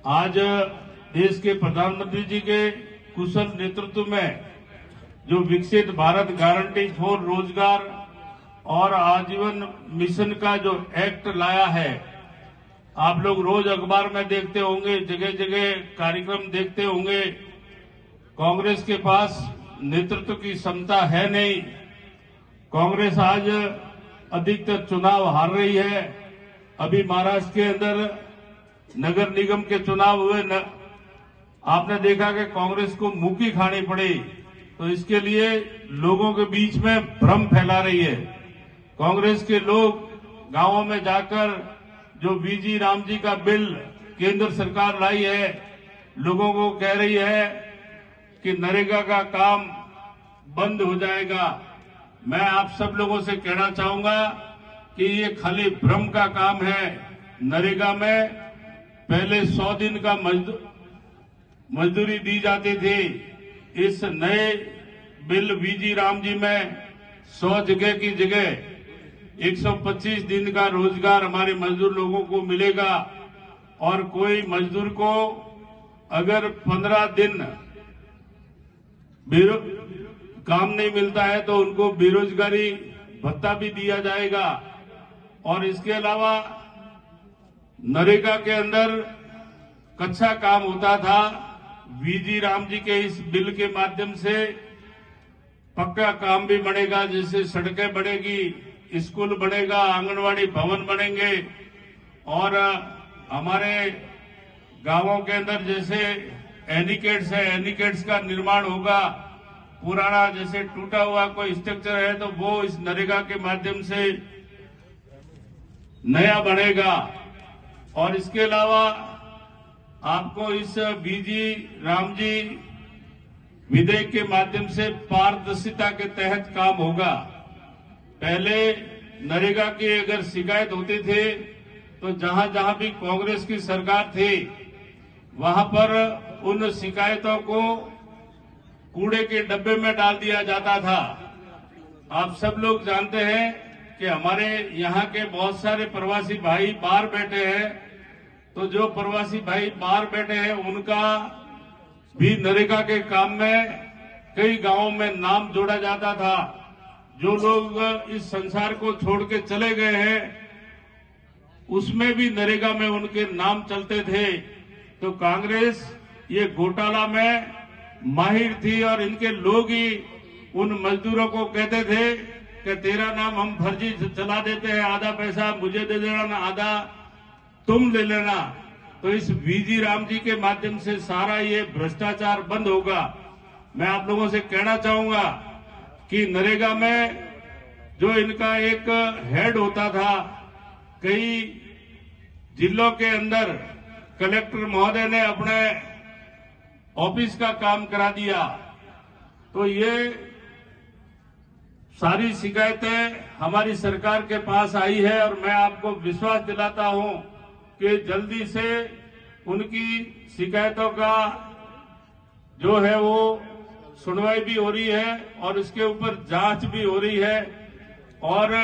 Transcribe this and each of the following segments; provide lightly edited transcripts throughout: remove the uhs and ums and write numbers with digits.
आज देश के प्रधानमंत्री जी के कुशल नेतृत्व में जो विकसित भारत गारंटी फॉर रोजगार और आजीवन मिशन का जो एक्ट लाया है, आप लोग रोज अखबार में देखते होंगे, जगह जगह कार्यक्रम देखते होंगे। कांग्रेस के पास नेतृत्व की क्षमता है नहीं। कांग्रेस आज अधिकतर चुनाव हार रही है। अभी महाराष्ट्र के अंदर नगर निगम के चुनाव हुए आपने देखा कि कांग्रेस को मुक्की खानी पड़ी, तो इसके लिए लोगों के बीच में भ्रम फैला रही है। कांग्रेस के लोग गांवों में जाकर जो वीजी राम जी का बिल केंद्र सरकार लाई है, लोगों को कह रही है कि नरेगा का काम बंद हो जाएगा। मैं आप सब लोगों से कहना चाहूंगा कि ये खाली भ्रम का काम है। नरेगा में पहले 100 दिन का मजदूरी दी जाती थी। इस नए बिल वीजी राम जी में 100 जगह की जगह 125 दिन का रोजगार हमारे मजदूर लोगों को मिलेगा। और कोई मजदूर को अगर 15 दिन काम नहीं मिलता है तो उनको बेरोजगारी भत्ता भी दिया जाएगा। और इसके अलावा नरेगा के अंदर कच्चा काम होता था। वीजी राम जी के इस बिल के माध्यम से पक्का काम भी बनेगा, जैसे सड़कें बनेगी, स्कूल बनेगा, आंगनवाड़ी भवन बनेंगे। और हमारे गांवों के अंदर जैसे एनिकेट्स है, एनिकेट्स का निर्माण होगा। पुराना जैसे टूटा हुआ कोई स्ट्रक्चर है तो वो इस नरेगा के माध्यम से नया बनेगा। और इसके अलावा आपको इस वीजी राम जी विधेयक के माध्यम से पारदर्शिता के तहत काम होगा। पहले नरेगा की अगर शिकायत होती थी तो जहां जहां भी कांग्रेस की सरकार थी वहां पर उन शिकायतों को कूड़े के डब्बे में डाल दिया जाता था। आप सब लोग जानते हैं कि हमारे यहाँ के बहुत सारे प्रवासी भाई बाहर बैठे हैं, तो जो प्रवासी भाई बाहर बैठे हैं उनका भी नरेगा के काम में कई गांवों में नाम जोड़ा जाता था। जो लोग इस संसार को छोड़ के चले गए हैं उसमें भी नरेगा में उनके नाम चलते थे। तो कांग्रेस ये घोटाला में माहिर थी और इनके लोग ही उन मजदूरों को कहते थे कि तेरा नाम हम फर्जी चला देते हैं, आधा पैसा मुझे दे देना, आधा तुम ले लेना। तो इस वीजी राम जी के माध्यम से सारा ये भ्रष्टाचार बंद होगा। मैं आप लोगों से कहना चाहूंगा कि नरेगा में जो इनका एक हेड होता था, कई जिलों के अंदर कलेक्टर महोदय ने अपने ऑफिस का काम करा दिया। तो ये सारी शिकायतें हमारी सरकार के पास आई है और मैं आपको विश्वास दिलाता हूं कि जल्दी से उनकी शिकायतों का जो है वो सुनवाई भी हो रही है और इसके ऊपर जांच भी हो रही है। और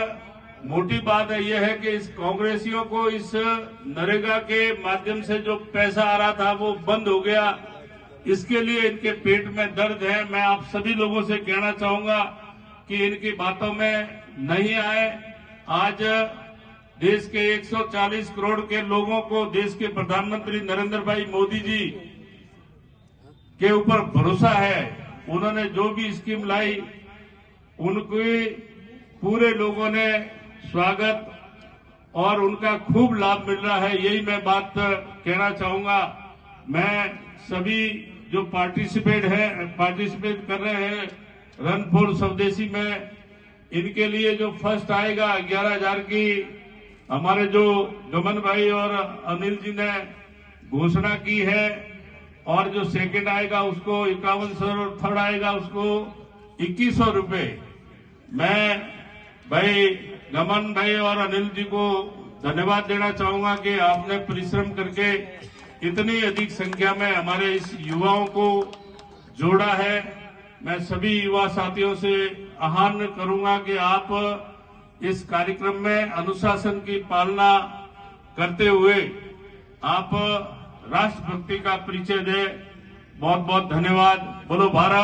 मोटी बात यह है कि इस कांग्रेसियों को इस नरेगा के माध्यम से जो पैसा आ रहा था वो बंद हो गया। इसके लिए इनके पेट में दर्द है। मैं आप सभी लोगों से कहना चाहूंगा कि इनकी बातों में नहीं आए। आज देश के 140 करोड़ के लोगों को देश के प्रधानमंत्री नरेंद्र भाई मोदी जी के ऊपर भरोसा है। उन्होंने जो भी स्कीम लाई उनके पूरे लोगों ने स्वागत और उनका खूब लाभ मिल रहा है। यही मैं बात कहना चाहूंगा। मैं सभी जो पार्टिसिपेट कर रहे हैं रन फॉर स्वदेशी में, इनके लिए जो फर्स्ट आएगा 11,000 की हमारे जो गमन भाई और अनिल जी ने घोषणा की है, और जो सेकंड आएगा उसको 5100 और थर्ड आएगा उसको 2100 रुपए। मैं भाई गमन भाई और अनिल जी को धन्यवाद देना चाहूंगा कि आपने परिश्रम करके इतनी अधिक संख्या में हमारे इस युवाओं को जोड़ा है। मैं सभी युवा साथियों से आह्वान करूंगा कि आप इस कार्यक्रम में अनुशासन की पालना करते हुए आप राष्ट्रभक्ति का परिचय दे। बहुत बहुत धन्यवाद। बोलो भारत।